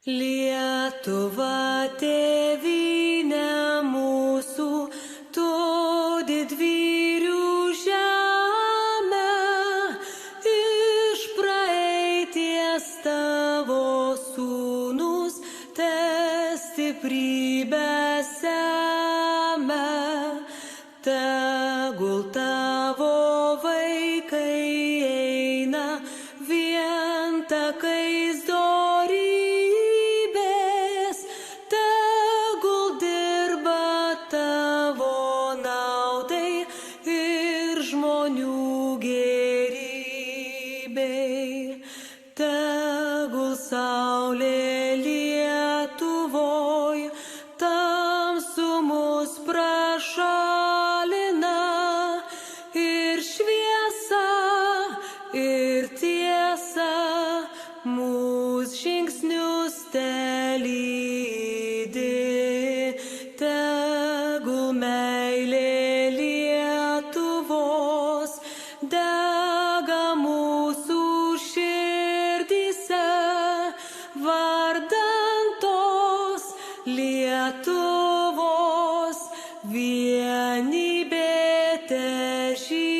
Lietuva tėvynė mūsų, tu didvyrių žemė, iš praeities tavo sūnus te stiprybę semia, tegul tavo vaikai eina vien takais dorybės, tegul dirba tavo naudai ir žmonių gerybei, tegul saulė Lietuvoj tamsumus prašalina ir šviesa, ir tiesa mūsų žingsnius telydi, tegul meilė Lietuvos dega mūsų širdyse, vardan tos Lietuvos vienybė težydi.